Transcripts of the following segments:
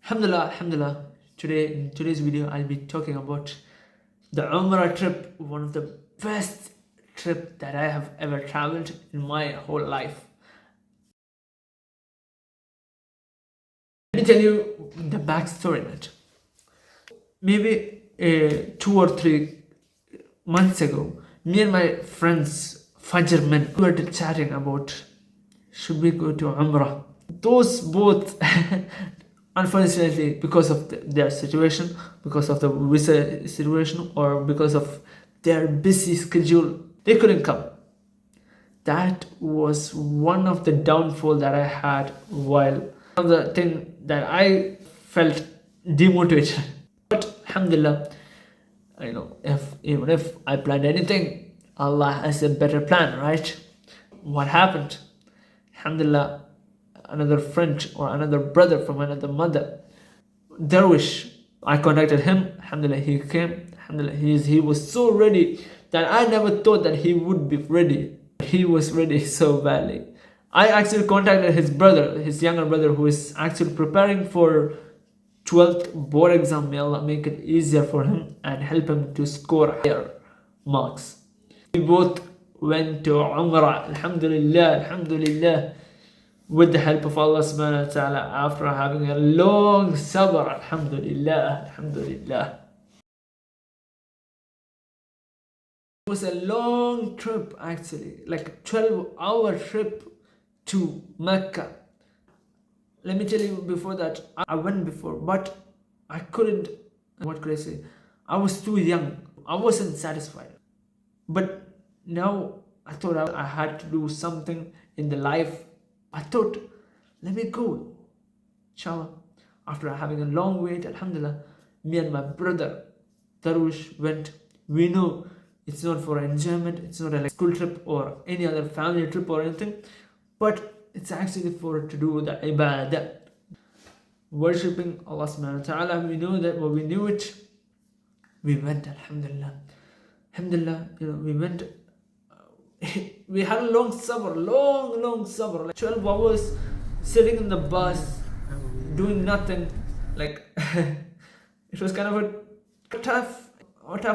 Alhamdulillah, Alhamdulillah. Today, in today's video, I'll be talking about the Umrah trip, one of the best trip that I have ever traveled in my whole life. Let me tell you the backstory in it. Maybe 2 or 3 months ago, me and my friends, Fajr men, we were chatting about should we go to Umrah. Those both, unfortunately, because of their situation, because of the visa situation, or because of their busy schedule, they couldn't come. That was one of the downfall that I had while one of the thing that I felt demotivated. But alhamdulillah, I know even if I planned anything, Allah has a better plan, right? What happened? Alhamdulillah, another friend or another brother from another mother, Darwish, I contacted him. Alhamdulillah, he came. Alhamdulillah, he was so ready that I never thought that he would be ready. He was ready so badly. I actually contacted his brother, his younger brother, who is actually preparing for 12th board exam. May Allah make it easier for him and help him to score higher marks. We both went to Umrah, Alhamdulillah, Alhamdulillah, with the help of Allah subhanahu wa ta'ala, after having a long sabr, Alhamdulillah, Alhamdulillah. It was a long trip actually, like 12-hour trip to Mecca. Let me tell you, before that, I went before, but I couldn't, what could I say? I was too young. I wasn't satisfied. But now I thought I had to do something in the life. I thought, let me go. Inshallah. After having a long wait, Alhamdulillah, me and my brother Tarush went. We know it's not for enjoyment, it's not a school trip or any other family trip or anything, but it's actually for to do the ibadah, worshipping Allah subhanahu wa ta'ala. We know that, we knew it. We went, Alhamdulillah. Alhamdulillah, we went. We had a long sabr, like 12 hours sitting in the bus, doing nothing. Like, it was kind of a tough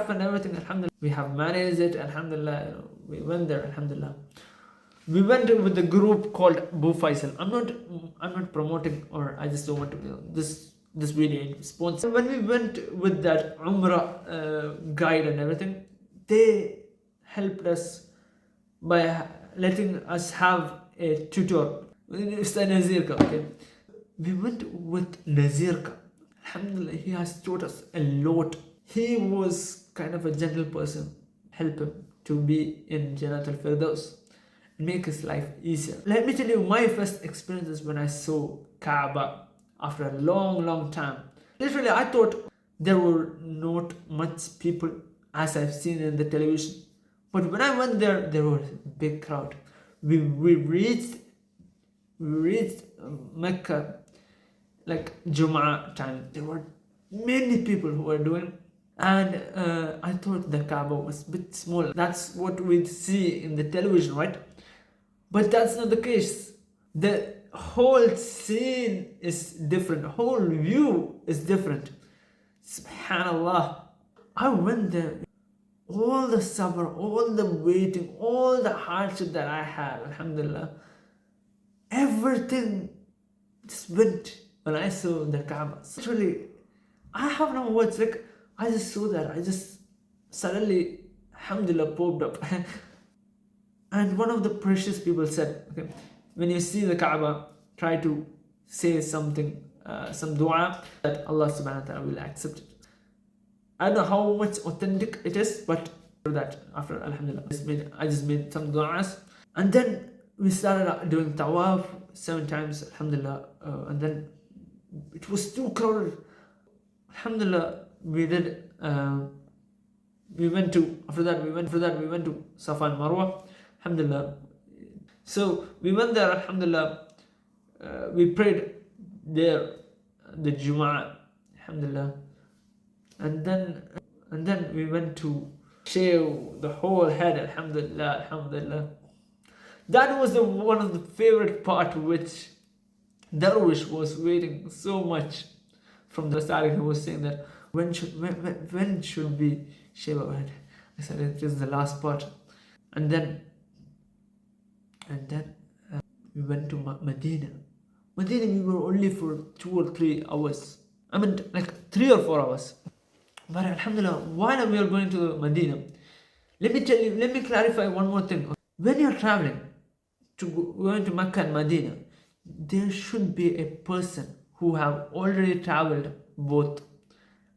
and everything. Alhamdulillah, we have managed it. Alhamdulillah, we went there. Alhamdulillah, we went with the group called Bu Faisal. I'm not promoting, or I just don't want to, this video sponsor. When we went with that Umrah guide and everything, they helped us by letting us have a tutor. It's the Nazirka, okay? We went with Nazirka. Alhamdulillah, he has taught us a lot. He was kind of a gentle person. Help him to be in Jannat al-Firdaus, make his life easier. Let me tell you my first experiences when I saw Kaaba after a long time. Literally, I thought there were not much people as I've seen in the television. But when I went there, there was a big crowd. We reached Mecca like Jum'ah time. There were many people who were doing, and I thought the Kaaba was a bit small. That's what we see in the television, right? But that's not the case. The whole scene is different. The whole view is different. Subhanallah. I went there. All the sabr, all the waiting, all the hardship that I had, Alhamdulillah, everything just went when I saw the Kaaba. Literally, I have no words. Like, I just saw that. I just suddenly, Alhamdulillah, popped up. And one of the precious people said, okay, when you see the Kaaba, try to say something, some dua, that Allah subhanahu wa ta'ala will accept it. I don't know how much authentic it is, but after Alhamdulillah, I just made some du'as, and then we started doing tawaf 7 times, Alhamdulillah, and then it was too crowded. Alhamdulillah, we did. We went to Safa and Marwa, Alhamdulillah. So we went there, Alhamdulillah. We prayed there the Jum'ah, Alhamdulillah. And then we went to shave the whole head, Alhamdulillah, Alhamdulillah. That was one of the favorite part, which Darwish was waiting so much. From the start, he was saying that when should we shave our head? I said it is the last part, and then we went to Medina. Medina, we were only for 2 or 3 hours. I mean, like 3 or 4 hours. But Alhamdulillah, while we are going to Medina, let me clarify one more thing. When you're traveling going to Mecca and Medina, there should be a person who have already traveled both,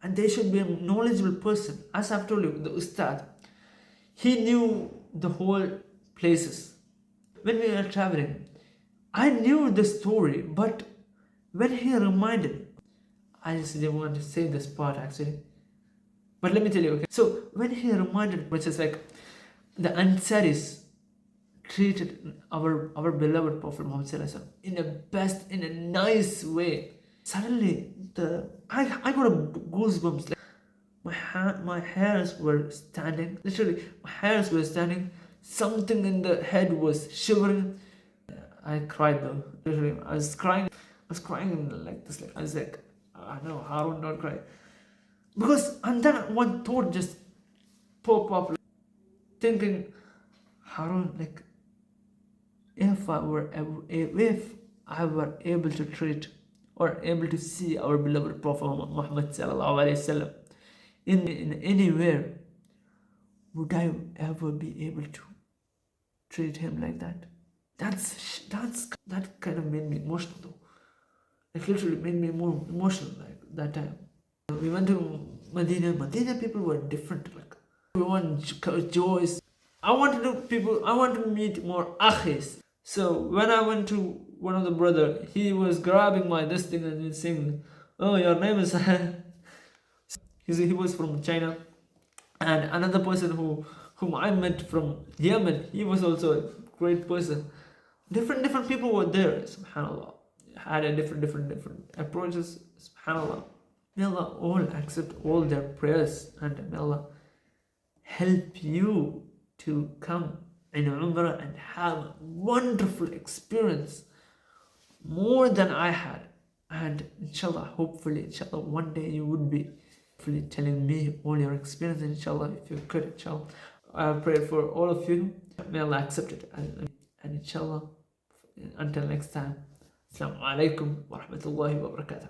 and there should be a knowledgeable person. As I've told you, the Ustad, he knew the whole places. When we were traveling, I knew the story, but when he reminded, I just didn't want to say this part actually. But let me tell you, okay. So when he reminded, which is like the Ansaris treated our beloved Prophet Muhammad Sallallahu Alaihi Wasallam in a best, in a nice way. Suddenly, I got a goosebumps. Like my hairs were standing. Literally, my hairs were standing. Something in the head was shivering. I cried though. Literally, I was crying. I was crying like this. Like I was like, no, Harun, don't cry. Because and then one thought just popped up, like, thinking, Harun, like, if I were able to treat or able to see our beloved Prophet Muhammad sallallahu alaihi wasallam in anywhere, would I ever be able to treat him like that? That kind of made me emotional though. It literally made me more emotional like that time. We went to Medina. Medina people were different. Like we want joys. I wanted to meet more akhis. So when I went to one of the brother, he was grabbing my this thing and he's saying, "Oh, your name is." He was from China, and another person whom I met from Yemen, he was also a great person. Different people were there. Subhanallah, had a different approaches. Subhanallah. May Allah all accept all their prayers, and may Allah help you to come in Umrah and have a wonderful experience, more than I had. And inshallah, hopefully, inshallah, one day you would be hopefully telling me all your experience, inshallah, if you could, inshallah. I pray for all of you. May Allah accept it. And inshallah, until next time, Assalamu alaikum wa rahmatullahi wa barakatuh.